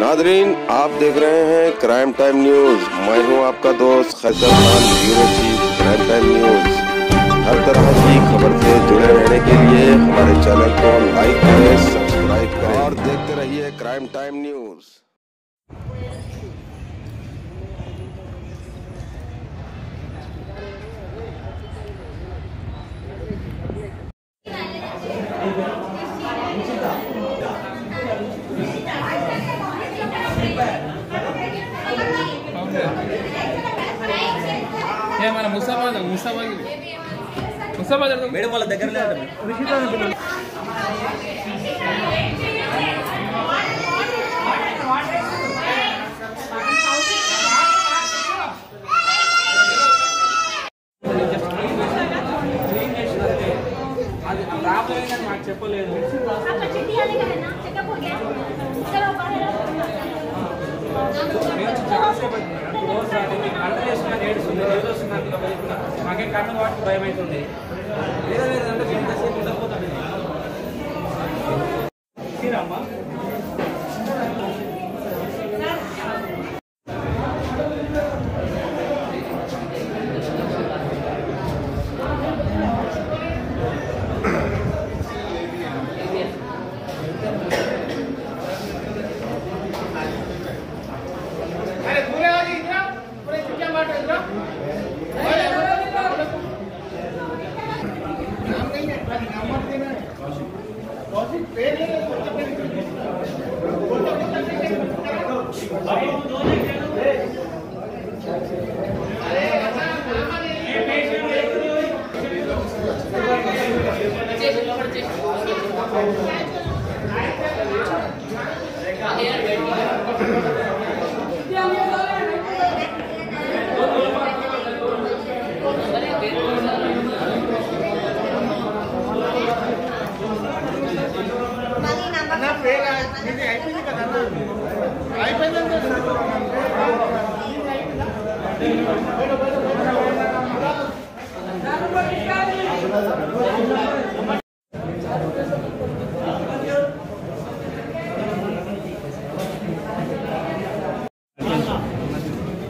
Nadreen, आप देख रहे हैं क्राइम टाइम न्यूज। मैं हूं आपका दोस्त Qaiser Khan, bureau chief crime time news. हर तरह की खबर से जुड़े रहने के लिए हमारे चैनल को लाइक करें, सब्सक्राइब करें और देखते रहिए क्राइम टाइम न्यूज। మన ముసాబాద్ మేడం వాళ్ళ దగ్గరనే మాకు చెప్పలేదు. మాకేం కన్ను వాటికి భయం అవుతుంది. వేరే వేరే అంటే ఎంతసేపు ఉండకపోతుంది.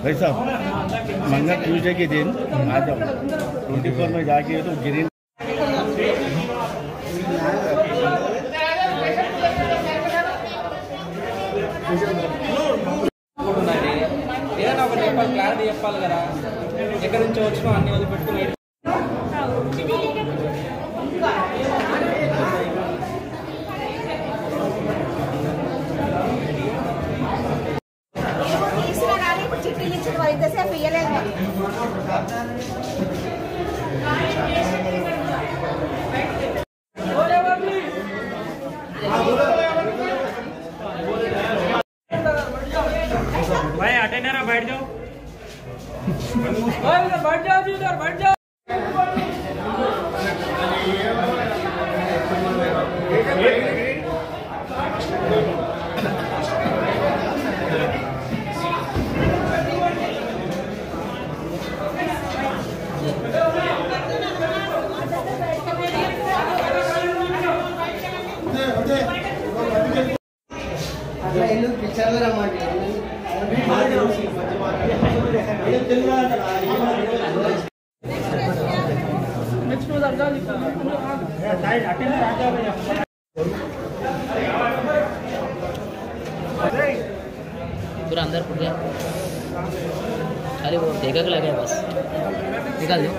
भाई साहब, मंगल ट्यूसडे के दिन आ जाओ 24 में जाके तो ग्रीन ఏదైనా ఒకటి చెప్పాలి, క్లారిటీ చెప్పాలి కదా. ఎక్కడి నుంచి వచ్చినా అన్ని వదిలిపెట్టుకుని भाई अटेंडर बैठ जाओ, बैठ जाओ जी, उधर बैठ जाओ. पूरा अंदर फुट गया, खाली वो देखा लगा है, बस निकाल दो.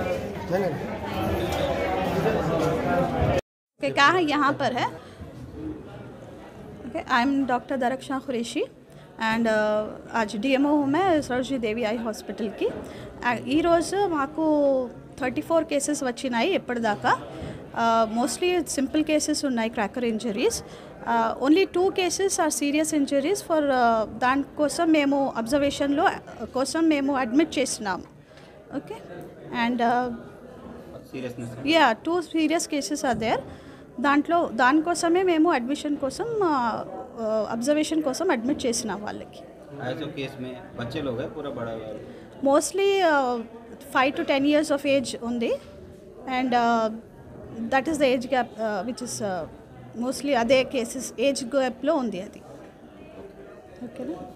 क्या है यहाँ पर है. I am doctor Darakhsha Qureshi and आज డిఎంఓ हूँ मैं సరోజినీ దేవి ఐ హాస్పిటల్కి. ఈరోజు మాకు 34 కేసెస్ వచ్చినాయి ఎప్పటిదాకా. మోస్ట్లీ సింపుల్ కేసెస్ ఉన్నాయి, cracker injuries. Only 2 cases are serious injuries. For దానికోసం మేము అబ్జర్వేషన్లో కోసం మేము అడ్మిట్ చేసినాము. Okay, and yeah 2 serious cases are there. దానికోసమే మేము అడ్మిషన్ కోసం ऑब्जर्वेशन కోసం అడ్మిట్ చేసిన వాళ్ళకి. ऐसे केस में बच्चे लोग हैं पूरा बड़ा mostly 5 to 10 years of age ఉంది. And that is the age gap which is mostly అదే కేసెస్ ఏజ్ గ్యాప్లో ఉంది అది. ఓకేనా.